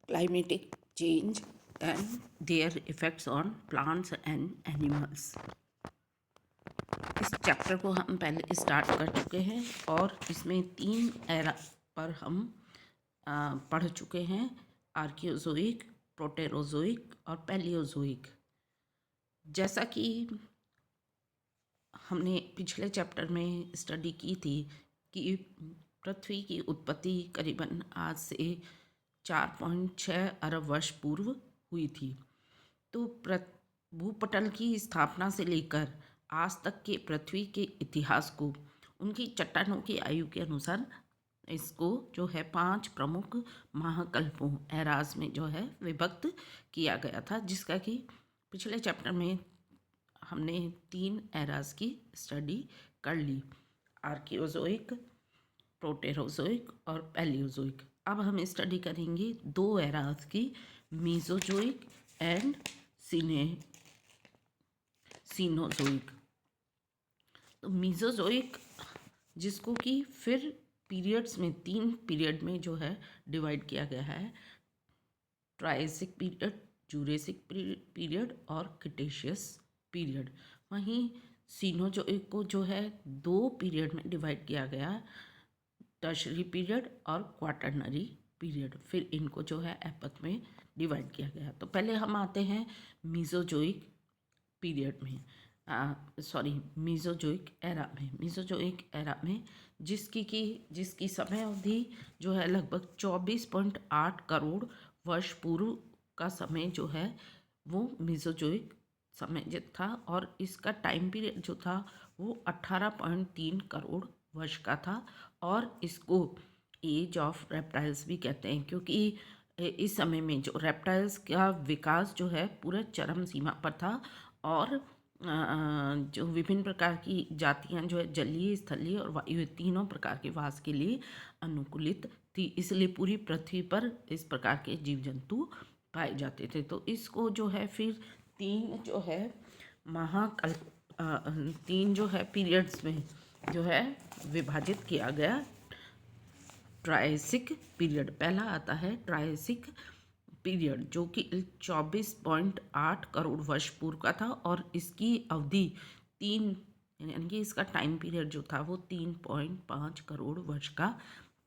climatic change and their effects on plants and animals। इस chapter को हम पहले स्टार्ट कर चुके हैं और इसमें 3 एरा पर हम पढ़ चुके हैं, आर्कियोजोइक, प्रोटेरोजोइक और पैलियोजोइक। जैसा कि हमने पिछले चैप्टर में स्टडी की थी कि पृथ्वी की उत्पत्ति करीबन आज से 4.6 अरब वर्ष पूर्व हुई थी। तो भूपटल की स्थापना से लेकर आज तक के पृथ्वी के इतिहास को उनकी चट्टानों की आयु के अनुसार इसको जो है 5 प्रमुख महाकल्पों एराज में जो है विभक्त किया गया था, जिसका कि पिछले चैप्टर में हमने 3 एराज की स्टडी कर ली, आर्कियोजोइक, प्रोटेरोजोइक और पैलियोजोइक। अब हम स्टडी करेंगे 2 एराज की, मीजोजोइक एंड सीनोजोइक। तो मीजोजोइक, जिसको कि फिर पीरियड्स में 3 पीरियड में जो है डिवाइड किया गया है, ट्रायसिक पीरियड, जूरेसिक पीरियड और क्रिटेशियस पीरियड। वहीं सीनोजोइक को जो है 2 पीरियड में डिवाइड किया गया, टर्शरी पीरियड और क्वाटरनरी पीरियड। फिर इनको जो है एपक में डिवाइड किया गया। तो पहले हम आते हैं मीजोजोइक पीरियड में, मीजोजोइक एरा में। मीजोजोइक एरा में जिसकी समय अवधि जो है लगभग 24.8 करोड़ वर्ष पूर्व का समय जो है वो मीजोजोइक समय था, और इसका टाइम पीरियड जो था वो 18.3 करोड़ वर्ष का था। और इसको एज ऑफ रेप्टाइल्स भी कहते हैं, क्योंकि इस समय में जो रेप्टाइल्स का विकास जो है पूरा चरम सीमा पर था, और जो विभिन्न प्रकार की जातियां जो है जलीय, स्थलीय और वायु तीनों प्रकार के वास के लिए अनुकूलित थी, इसलिए पूरी पृथ्वी पर इस प्रकार के जीव जंतु पाए जाते थे। तो इसको जो है फिर 3 जो है महाकल्प 3 जो है पीरियड्स में जो है विभाजित किया गया। ट्रायसिक पीरियड पहला आता है, ट्रायसिक पीरियड, जो कि 24.8 करोड़ वर्ष पूर्व का था, और इसकी अवधि 3 यानी कि इसका टाइम पीरियड जो था वो 3.5 करोड़ वर्ष का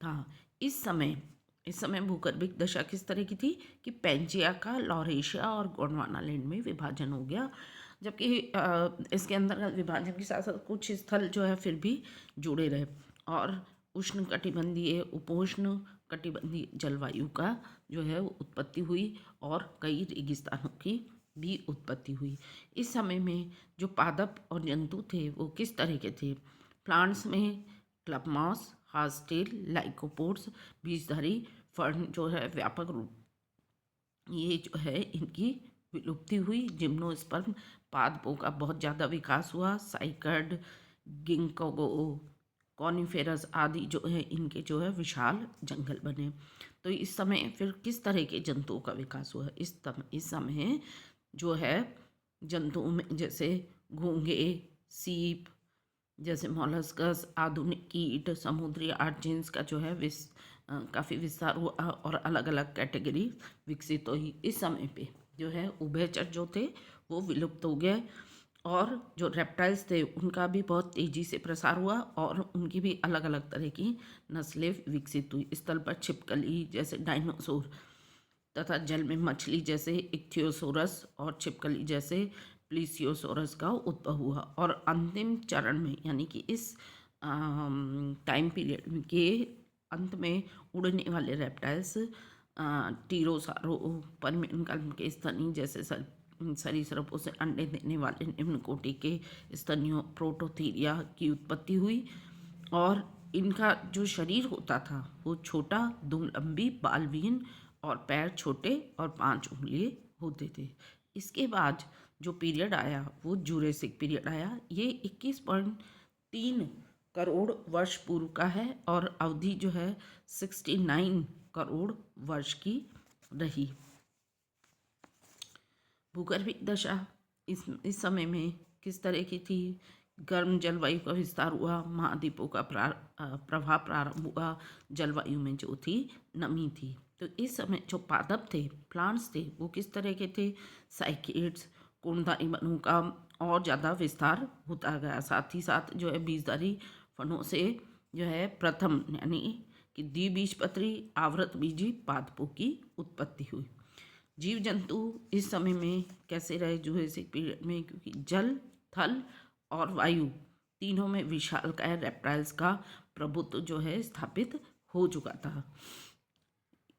था। इस समय भूगर्भिक दशा किस तरह की थी कि पेंजिया का लॉरेशिया और गोंडवाना लैंड में विभाजन हो गया, जबकि इसके अंदर विभाजन के साथ साथ कुछ स्थल जो है फिर भी जुड़े रहे, और उष्ण कटिबंधीय, उपोष्ण कटिबंधीय जलवायु का जो है वो उत्पत्ति हुई, और कई रेगिस्तानों की भी उत्पत्ति हुई। इस समय में जो पादप और जंतु थे वो किस तरह के थे? प्लांट्स में क्लब मॉस, हार्सटेल, लाइकोपोड्स, बीजधारी फर्न जो है व्यापक रूप ये जो है इनकी विलुप्ति हुई। जिम्नोस्पर्म पादपों का बहुत ज़्यादा विकास हुआ। साइकड, गिंकोगो, कॉनिफेरस आदि जो है इनके जो है विशाल जंगल बने। तो इस समय फिर किस तरह के जंतुओं का विकास हुआ? इस समय जो है जंतुओं में जैसे घोंघे, सीप, जैसे मॉलस्कस, आधुनिक कीट, समुद्री आर्चिन्स का जो है काफ़ी विस्तार हुआ, और अलग अलग कैटेगरी विकसित हुई। इस समय पे जो है उभयचर जो थे वो विलुप्त हो गए, और जो रेप्टाइल्स थे उनका भी बहुत तेज़ी से प्रसार हुआ, और उनकी भी अलग अलग तरह की नस्लें विकसित हुई। स्थल पर छिपकली जैसे डायनासोर, तथा जल में मछली जैसे इक्थियोसोरस, और छिपकली जैसे प्लीसियोसोरस का उद्भव हुआ। और अंतिम चरण में यानी कि इस टाइम पीरियड के अंत में उड़ने वाले रेप्टाइल्स, टीरोसाउरोपर्मियन के स्तनी जैसे सरीसृपों से अंडे देने वाले निम्न कोटि के स्तनियों प्रोटोथीरिया की उत्पत्ति हुई, और इनका जो शरीर होता था वो छोटा, दुम लंबी, बालविहीन, और पैर छोटे और 5 उंगलियां होते थे। इसके बाद जो पीरियड आया वो जूरेसिक पीरियड आया। ये 21.3 करोड़ वर्ष पूर्व का है, और अवधि जो है 69 करोड़ वर्ष की रही। भूगर्भिक दशा इस समय में किस तरह की थी? गर्म जलवायु का विस्तार हुआ, महाद्वीपों का प्रभाव प्रारंभ हुआ, जलवायु में जो थी नमी थी। तो इस समय जो पादप थे, प्लांट्स थे, वो किस तरह के थे? साइकेड्स, कोणधारी वनों का और ज़्यादा विस्तार होता गया। साथ ही साथ जो है बीजधारी वनों से जो है प्रथम यानी कि द्विबीजपत्री आवृतबीजी पादपों की उत्पत्ति हुई। जीव जंतु इस समय में कैसे रहे जूरासिक पीरियड में? क्योंकि जल, थल और वायु तीनों में विशालकाय रेप्टाइल्स का प्रभुत्व जो है स्थापित हो चुका था।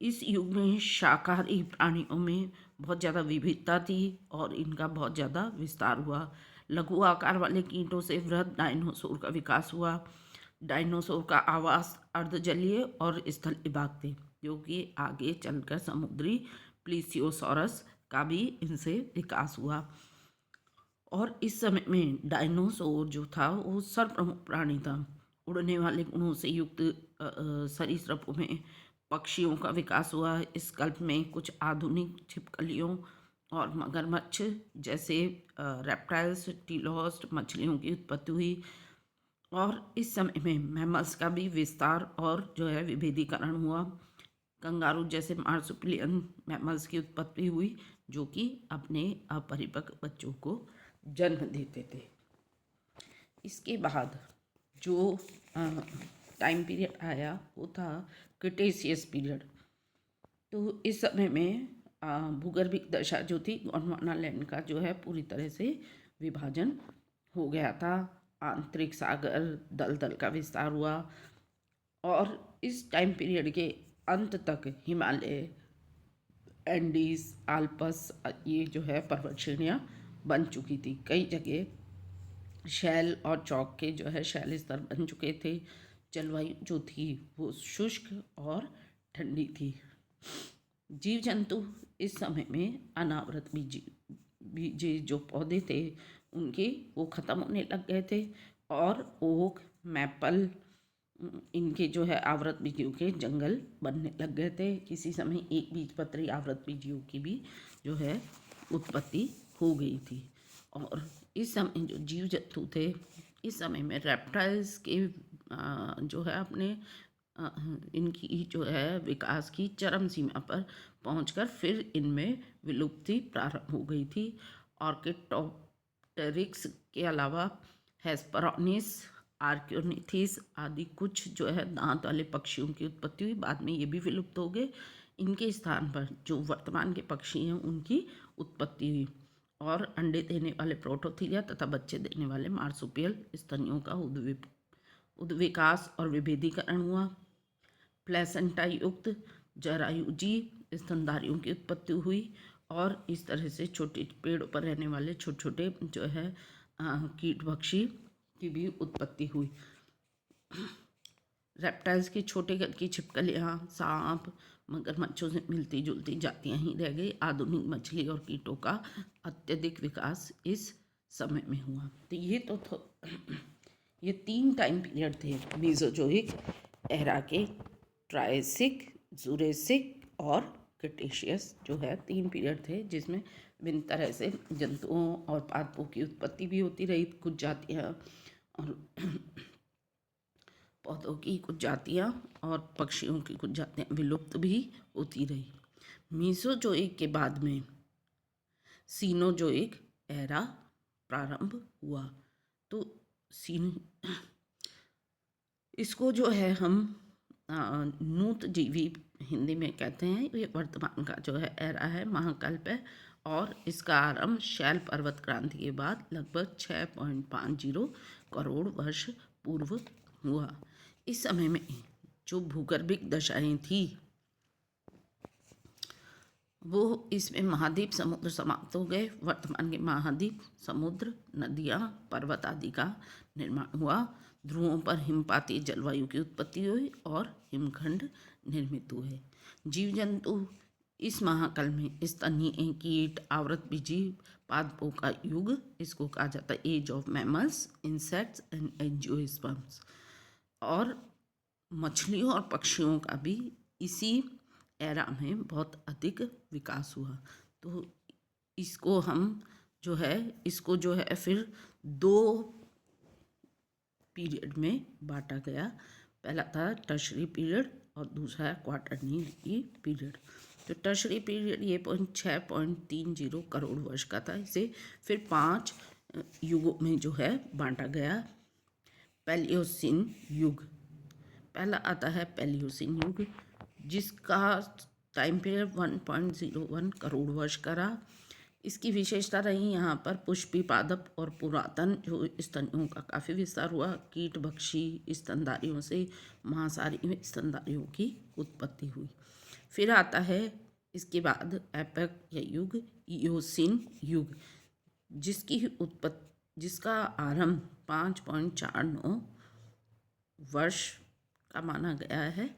इस युग में शाकाहारी प्राणियों में बहुत ज़्यादा विविधता थी और इनका बहुत ज़्यादा विस्तार हुआ। लघु आकार वाले कीटों से वृहद डायनासोर का विकास हुआ। डायनासोर का आवास अर्धजलीय और स्थलीय भाग थे, जो कि आगे चलकर समुद्री प्लीसियोसॉरस का भी इनसे विकास हुआ। और इस समय में डायनासोर जो था वो सर्वप्रमुख प्राणी था। उड़ने वाले गुणों से युक्त सरीसृपों में पक्षियों का विकास हुआ। इस कल्प में कुछ आधुनिक छिपकलियों और मगरमच्छ जैसे रेप्टाइल्स, टीलोस्ट मछलियों की उत्पत्ति हुई। और इस समय में मैमल्स का भी विस्तार और जो है विभेदीकरण हुआ। कंगारू जैसे मार्सुपिलियन मैमल्स की उत्पत्ति हुई, जो कि अपने अपरिपक्व बच्चों को जन्म देते थे। इसके बाद जो टाइम पीरियड आया वो था क्रिटेशियस पीरियड। तो इस समय में भूगर्भिक दशा जो थी गोंडवाना लैंड का जो है पूरी तरह से विभाजन हो गया था। आंतरिक सागर दलदल का विस्तार हुआ और इस टाइम पीरियड के अंत तक हिमालय, एंडीज, आल्पस ये जो है पर्वत श्रेणियाँ बन चुकी थी। कई जगह शैल और चौक के जो है शैल स्तर बन चुके थे। जलवायु जो थी वो शुष्क और ठंडी थी। जीव जंतु इस समय में अनावृत बीजे जो पौधे थे उनके वो ख़त्म होने लग गए थे और ओक, मैपल इनके जो है आवृत बीजियों के जंगल बनने लग गए थे। किसी समय एक बीजपत्री आवृत बीजियों की भी जो है उत्पत्ति हो गई थी। और इस समय जो जीव जंतु थे इस समय में रेप्टाइल्स के जो है अपने इनकी जो है विकास की चरम सीमा पर पहुंचकर फिर इनमें विलुप्ति प्रारंभ हो गई थी। ऑर्किडोप्टेरिक्स के अलावा हेस्पेरोनिस, आर्क्योनिथिस आदि कुछ जो है दांत वाले पक्षियों की उत्पत्ति हुई। बाद में ये भी विलुप्त हो गए। इनके स्थान पर जो वर्तमान के पक्षी हैं उनकी उत्पत्ति हुई और अंडे देने वाले प्रोटोथीलिया तथा बच्चे देने वाले मार्सुपियल स्तनियों का उद्विकास और विभेदीकरण हुआ। प्लेसेंटा युक्त जरायुजी स्तनधारियों की उत्पत्ति हुई और इस तरह से छोटे पेड़ों पर रहने वाले छोटे छोटे जो है कीट भक्षी की भी उत्पत्ति हुई। रेप्टाइल्स की छोटे कद की छिपकलियाँ, सांप, मगरमच्छों से मिलती जुलती जातियाँ ही रह गई। आधुनिक मछली और कीटों का अत्यधिक विकास इस समय में हुआ। तो ये 3 टाइम पीरियड थे मीसोजोइक एरा के। ट्रायसिक, जूरेसिक और क्रिटेशियस जो है 3 पीरियड थे जिसमें विभिन्न तरह से जंतुओं और पादपों की उत्पत्ति भी होती रही। कुछ जातियाँ और पौधों की कुछ जातियाँ और पक्षियों की कुछ जातियाँ विलुप्त भी होती रही। मीसोजोइक के बाद में सीनोजोइक एरा प्रारंभ हुआ। तो इसको जो है हम नूत जीवी हिंदी में कहते हैं। ये वर्तमान का जो है एरा है, महाकल्प है और इसका आरंभ शैल पर्वत क्रांति के बाद लगभग 6.50 करोड़ वर्ष पूर्व हुआ। इस समय में जो भूगर्भिक दशाएं थी वो इसमें महाद्वीप समुद्र समाप्त हो गए। वर्तमान के महाद्वीप, समुद्र, नदियाँ, पर्वत आदि का निर्माण हुआ। ध्रुवों पर हिमपाती जलवायु की उत्पत्ति हुई और हिमखंड निर्मित हुए। जीव जंतु इस महाकाल में स्तनीय कीट, आवृतबीजी पादपों का युग, इसको कहा जाता है age of mammals, insects and angiosperms. और मछलियों और पक्षियों का भी इसी एरा में बहुत अधिक विकास हुआ। तो इसको जो है फिर 2 पीरियड में बांटा गया। पहला था टर्शरी पीरियड और दूसरा है क्वाटरनरी पीरियड। तो टर्शरी पीरियड ये 6.30 करोड़ वर्ष का था। इसे फिर 5 युगों में जो है बांटा गया। पैलियोसिन युग, पहला आता है पैलियोसिन युग, जिसका टाइम पीरियड 1.01 करोड़ वर्ष का रहा। इसकी विशेषता रही यहाँ पर पुष्पी पादप और पुरातन जो स्तनियों का काफ़ी विस्तार हुआ। कीटभक्षी स्तनधारियों से मांसाहारी स्तनधारियों की उत्पत्ति हुई। फिर आता है इसके बाद एपक या युग, इयोसिन युग, जिसका आरंभ 5.49 वर्ष का माना गया है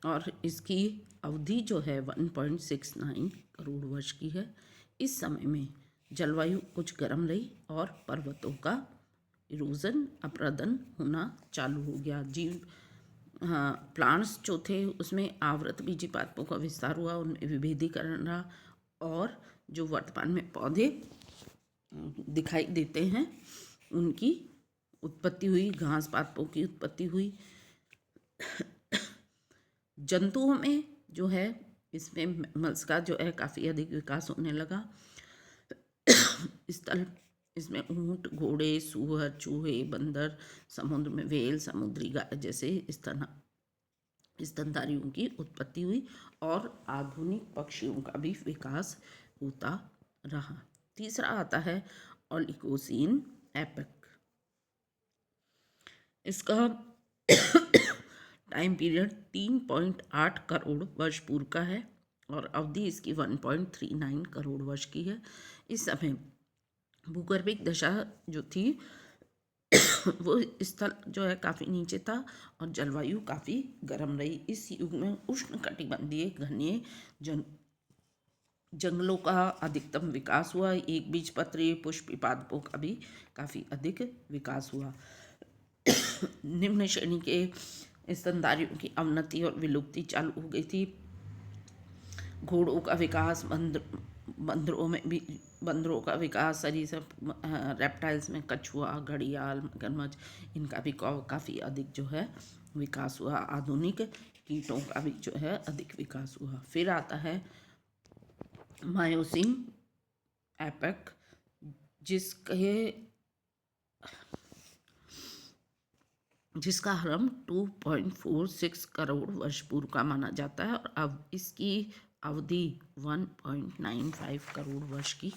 और इसकी अवधि जो है 1.69 करोड़ वर्ष की है। इस समय में जलवायु कुछ गर्म रही और पर्वतों का इरोजन अपरदन होना चालू हो गया। प्लांट्स जो थे उसमें आवृत बीजी पादपों का विस्तार हुआ, उनमें विभेदीकरण रहा और जो वर्तमान में पौधे दिखाई देते हैं उनकी उत्पत्ति हुई, घास पादपों की उत्पत्ति हुई। जंतुओं में जो है इसमें मैमल्स का जो है काफ़ी अधिक विकास होने लगा। इसमें ऊंट, घोड़े, सूअर, चूहे, बंदर, समुद्र में व्हेल, समुद्री गाय जैसे स्तनधारियों की उत्पत्ति हुई और आधुनिक पक्षियों का भी विकास होता रहा। तीसरा आता है ओलिगोसीन एपक। इसका टाइम पीरियड 3.8 करोड़ वर्ष पूर्व का है और अवधि इसकी 1.39 करोड़ वर्ष की है। इस समय भूगर्भिक दशा जो थी वो स्थल जो है काफ़ी नीचे था और जलवायु काफ़ी गर्म रही। इस युग में उष्णकटिबंधीय घने जंगलों का अधिकतम विकास हुआ। एक बीजपत्री पुष्पी पादपों का भी काफ़ी अधिक विकास हुआ। निम्न श्रेणी के स्तनधारियों की अवनति और विलुप्ति चालू हो गई थी। घोड़ों का विकास, बंदरों का विकास, सरीसृप रेप्टाइल्स में कछुआ, घड़ियाल, मगरमच्छ, इनका भी काफ़ी अधिक जो है विकास हुआ। आधुनिक कीटों का भी जो है अधिक विकास हुआ। फिर आता है मायोसिन एपक, जिसका आरंभ 2.46 करोड़ वर्ष पूर्व का माना जाता है और अब इसकी अवधि 1.95 करोड़ वर्ष की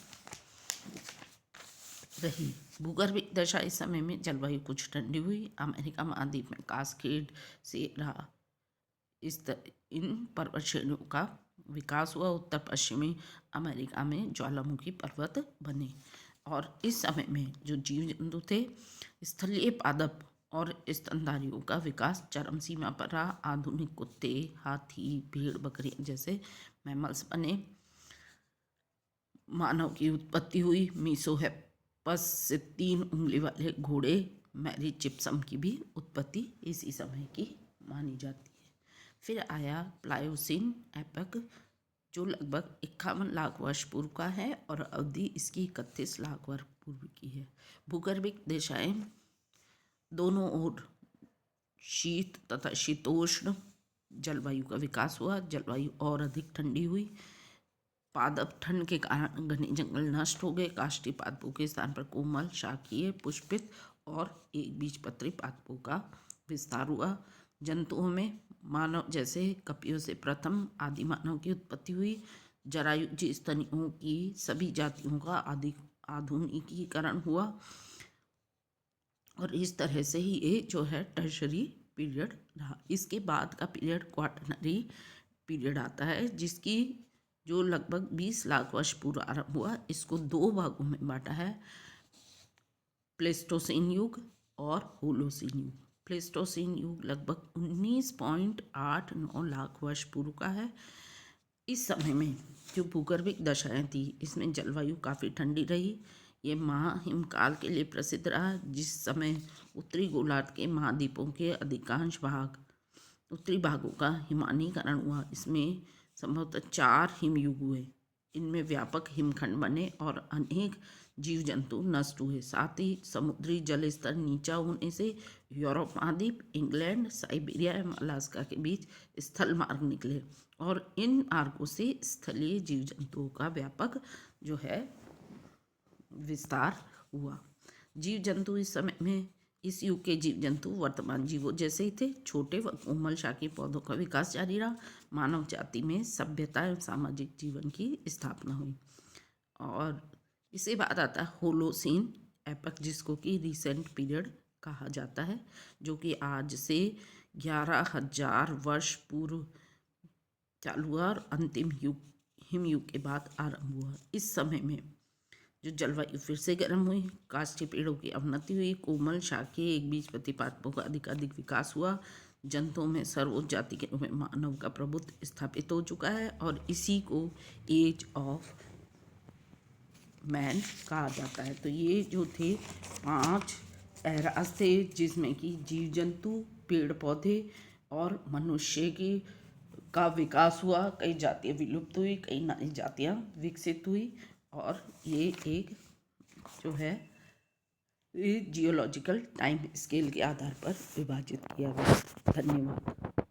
रही। भूगर्भिक दशा इस समय में जलवायु कुछ ठंडी हुई। अमेरिका महाद्वीप में कास्केड से रहा इन पर्वत श्रेणियों का विकास हुआ। उत्तर पश्चिमी अमेरिका में ज्वालामुखी पर्वत बने और इस समय में जो जीव जंतु थे, स्थलीय पादप और स्तनधारियों का विकास चरम सीमा पर रहा। आधुनिक कुत्ते, हाथी, भेड़, बकरियां जैसे मैमल्स बने। मानव की उत्पत्ति हुई। मीसोहेपस से 3 उंगली वाले घोड़े मैरीचिप्सम की भी उत्पत्ति इसी समय की मानी जाती है। फिर आया प्लायोसिन एपक, जो लगभग 51 लाख वर्ष पूर्व का है और अवधि इसकी 31 लाख वर्ष पूर्व की है। भूगर्भिक दशाएं दोनों ओर शीत तथा शीतोष्ण जलवायु का विकास हुआ। जलवायु और अधिक ठंडी हुई। पादप ठंड के कारण घने जंगल नष्ट हो गए। काष्ठी पादपों के स्थान पर कोमल, शाकीय, पुष्पित और एक बीजपत्री पादपों का विस्तार हुआ। जंतुओं में मानव जैसे कपियों से प्रथम आदि मानव की उत्पत्ति हुई। जरायुजी स्तनियों की सभी जातियों का आधुनिकीकरण हुआ और इस तरह से ही ये जो है टर्शरी पीरियड रहा। इसके बाद का पीरियड क्वाटरनरी पीरियड आता है, जिसकी जो लगभग 20 लाख वर्ष पूर्व आरंभ हुआ। इसको 2 भागों में बांटा है, प्लेस्टोसीन युग और होलोसीन युग। प्लेस्टोसीन युग लगभग 19.89 लाख वर्ष पूर्व का है। इस समय में जो भूगर्भिक दशाएं थी, इसमें जलवायु काफ़ी ठंडी रही। ये महाहिमकाल के लिए प्रसिद्ध रहा, जिस समय उत्तरी गोलार्ध के महाद्वीपों के अधिकांश उत्तरी भागों का हिमानीकरण हुआ। इसमें संभवतः 4 हिमयुग हुए। इनमें व्यापक हिमखंड बने और अनेक जीव जंतु नष्ट हुए। साथ ही समुद्री जल स्तर नीचा होने से यूरोप महाद्वीप, इंग्लैंड, साइबेरिया एवं अलास्का के बीच स्थल मार्ग निकले और इन मार्गों से स्थलीय जीव जंतुओं का व्यापक जो है विस्तार हुआ। जीव जंतु इस समय में इस युग के जीव जंतु वर्तमान जीवों जैसे ही थे। छोटे व कोमल शाकीय पौधों का विकास जारी रहा। मानव जाति में सभ्यता एवं सामाजिक जीवन की स्थापना हुई। और इसके बाद आता है होलोसीन एपक, जिसको कि रिसेंट पीरियड कहा जाता है, जो कि आज से 11,000 वर्ष पूर्व चालू हुआ और अंतिम युग हिमयुग के बाद आरंभ हुआ। इस समय में जो जलवायु फिर से गर्म हुई, काष्ठीय पेड़ों की अवनति हुई, कोमल शाकीय एक बीजपत्री पादपों का अधिकाधिक विकास हुआ। जंतुओं में सर्वोच्च जाति के रूप में मानव का प्रभुत्व स्थापित हो चुका है और इसी को एज ऑफ मैन कहा जाता है। तो ये जो थे 5 एराज थे, जिसमें कि जीव जंतु, पेड़ पौधे और मनुष्य की का विकास हुआ। कई जातियाँ विलुप्त हुई, कई नई जातियाँ विकसित हुई और ये एक जो है ये जियोलॉजिकल टाइम स्केल के आधार पर विभाजित किया गया। धन्यवाद।